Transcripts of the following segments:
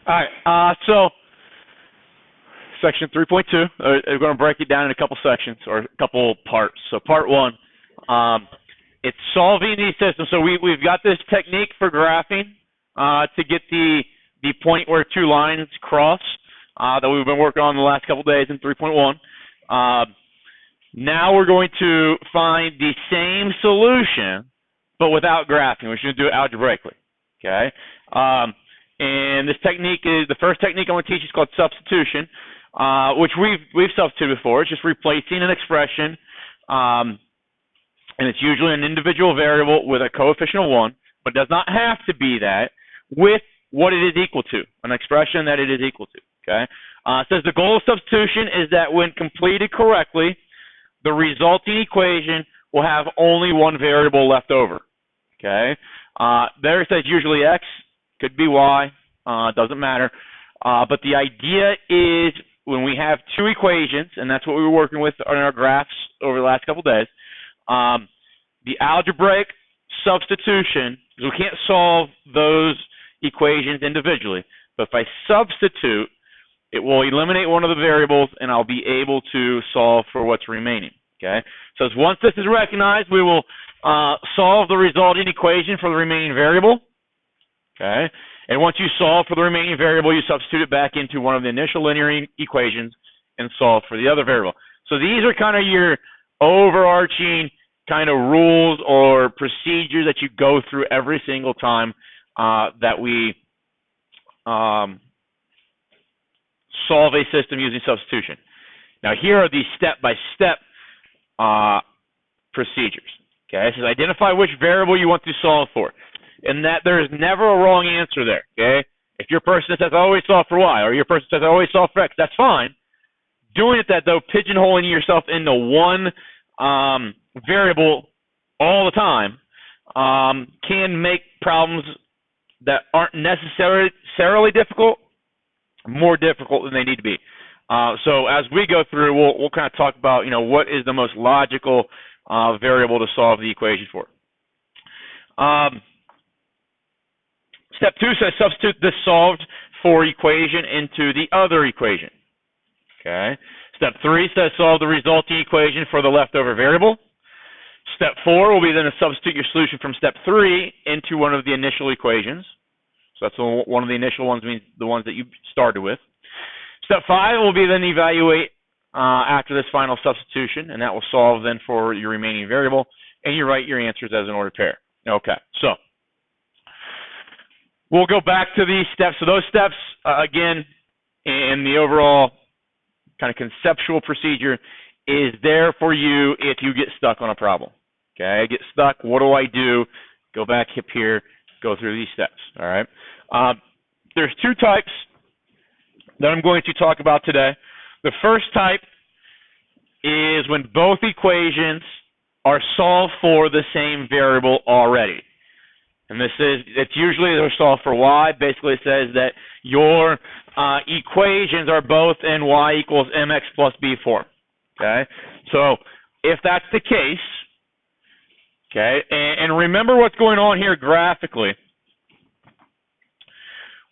All right. So section 3.2, we're going to break it down in a couple sections or a couple parts. So part one, it's solving these systems. So we've got this technique for graphing to get the point where two lines cross that we've been working on the last couple days in 3.1. Now we're going to find the same solution, but without graphing. We're just going to do it algebraically. Okay. And this technique is the first technique I want to teach is called substitution, which we've substituted before. It's just replacing an expression, and it's usually an individual variable with a coefficient of 1, but does not have to be that, with what it is equal to, an expression that it is equal to. Okay. It says the goal of substitution is that when completed correctly, the resulting equation will have only one variable left over. Okay. There it says usually x, could be y, doesn't matter. But the idea is when we have two equations, and that's what we were working with on our graphs over the last couple of days, the algebraic substitution, we can't solve those equations individually, but if I substitute, it will eliminate one of the variables, and I'll be able to solve for what's remaining. Okay. So once this is recognized, we will solve the resulting equation for the remaining variable. Okay. And once you solve for the remaining variable, you substitute it back into one of the initial linear equations and solve for the other variable. So these are kind of your overarching kind of rules or procedures that you go through every single time that we solve a system using substitution. Now here are the step-by-step procedures. Okay, it says identify which variable you want to solve for, and that there is never a wrong answer there. Okay, if your person says I always solve for y, or your person says I always solve for x, that's fine. Doing it that though, pigeonholing yourself into one variable all the time can make problems that aren't necessarily difficult more difficult than they need to be. So as we go through, we'll kind of talk about, what is the most logical variable to solve the equation for. Step 2 says substitute this solved for equation into the other equation. Okay. Step 3 says solve the resulting equation for the leftover variable. Step 4 will be then to substitute your solution from step 3 into one of the initial equations. So that's one of the initial ones, means the ones that you started with. Step 5 will be then evaluate after this final substitution, and that will solve then for your remaining variable, and you write your answers as an ordered pair. Okay, so we'll go back to these steps. So those steps, again, in the overall kind of conceptual procedure, is there for you if you get stuck on a problem. Okay, I get stuck, what do I do? Go back up here, go through these steps, all right? There's two types that I'm going to talk about today. The first type is when both equations are solved for the same variable already. And it's usually they're solved for y. Basically it says that your equations are both in y equals mx plus b form. Okay? So if that's the case, okay, and remember what's going on here graphically.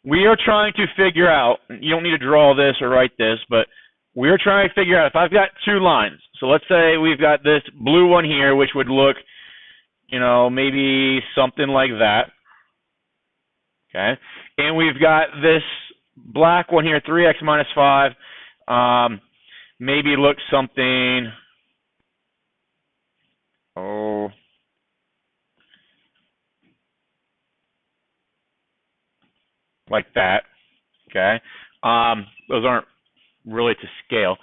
We are trying to figure out, you don't need to draw this or write this, but we're trying to figure out if I've got two lines. So let's say we've got this blue one here, which would look, maybe something like that. Okay. And we've got this black one here, 3x minus 5, maybe looks something, like that. Okay. Those aren't really to scale.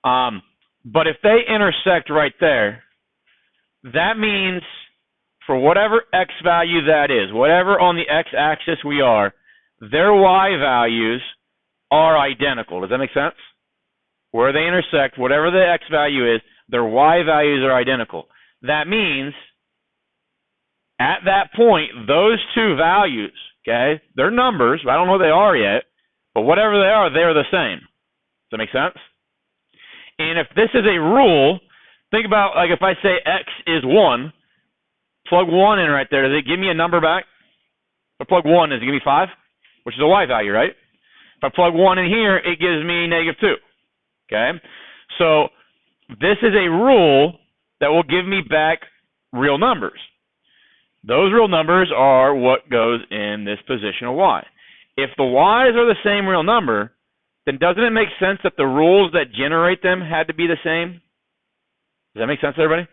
But if they intersect right there, that means for whatever x value that is, whatever on the x-axis we are, their y values are identical. Does that make sense? Where they intersect, whatever the x value is, their y values are identical. That means at that point, those two values, okay, they're numbers, I don't know what they are yet, but whatever they are, they're the same. Does that make sense? And if this is a rule, think about, like, if I say x is 1, plug 1 in right there. Does it give me a number back? If I plug 1, does it give me 5? Which is a y value, right? If I plug 1 in here, it gives me -2. Okay? So this is a rule that will give me back real numbers. Those real numbers are what goes in this position of y. If the y's are the same real number, then doesn't it make sense that the rules that generate them had to be the same? Does that make sense to everybody?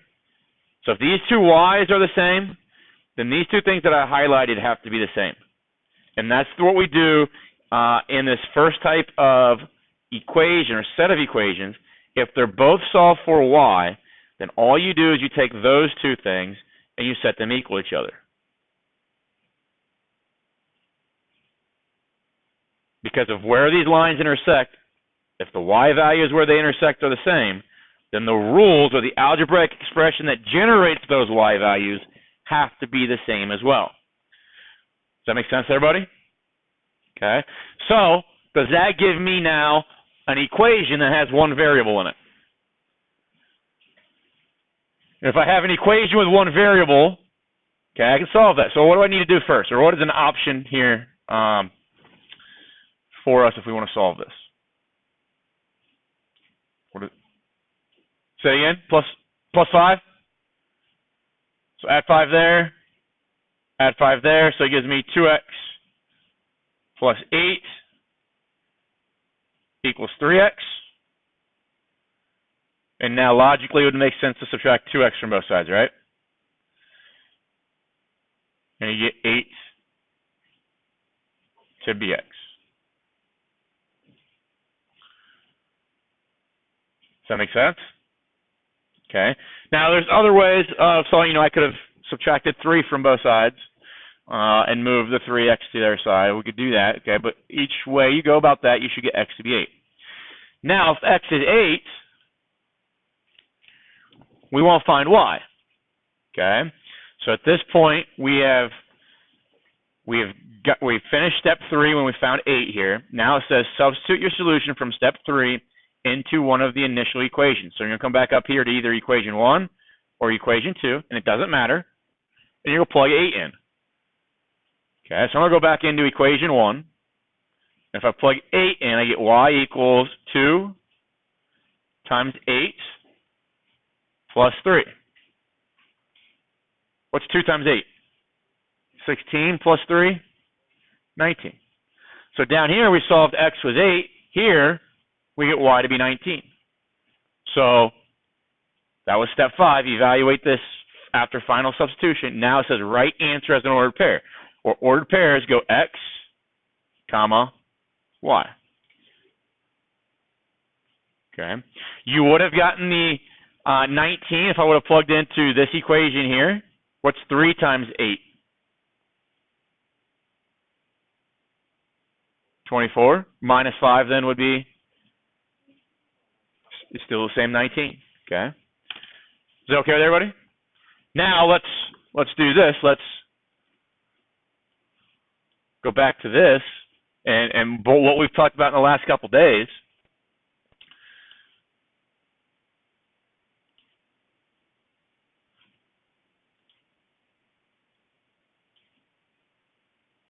So if these two y's are the same, then these two things that I highlighted have to be the same. And that's what we do in this first type of equation or set of equations. If they're both solved for y, then all you do is you take those two things and you set them equal to each other. Because of where these lines intersect, if the y values where they intersect are the same, then the rules or the algebraic expression that generates those y values have to be the same as well. Does that make sense to everybody? Okay. So, does that give me now an equation that has one variable in it? If I have an equation with one variable, okay, I can solve that. So what do I need to do first? Or what is an option here for us if we want to solve this? Say it again, plus 5? So add 5 there, add 5 there, so it gives me 2x plus 8 equals 3x. And now logically it would make sense to subtract 2x from both sides, right? And you get 8 to bx. Does that make sense? Okay. Now there's other ways of solving. I could have subtracted 3 from both sides and moved the 3x to the other side. We could do that, okay? But each way you go about that, you should get x to be 8. Now, if x is 8, we want to find y. Okay. So at this point, we've finished step 3 when we found 8 here. Now it says substitute your solution from step 3 into one of the initial equations. So you're going to come back up here to either equation 1 or equation 2, and it doesn't matter. And you're going to plug 8 in. Okay, so I'm going to go back into equation 1. If I plug 8 in, I get y equals 2 times 8 plus 3. What's 2 times 8? 16 plus 3? 19. So down here we solved x was 8. Here we get y to be 19. So that was step 5. Evaluate this after final substitution. Now it says right answer as an ordered pair. Or ordered pairs go x, comma, y. Okay. You would have gotten the 19 if I would have plugged into this equation here. What's 3 times 8? 24. Minus 5 then would be still the same 19. Okay. Is that okay with everybody? Now let's do this. Let's go back to this and what we've talked about in the last couple days.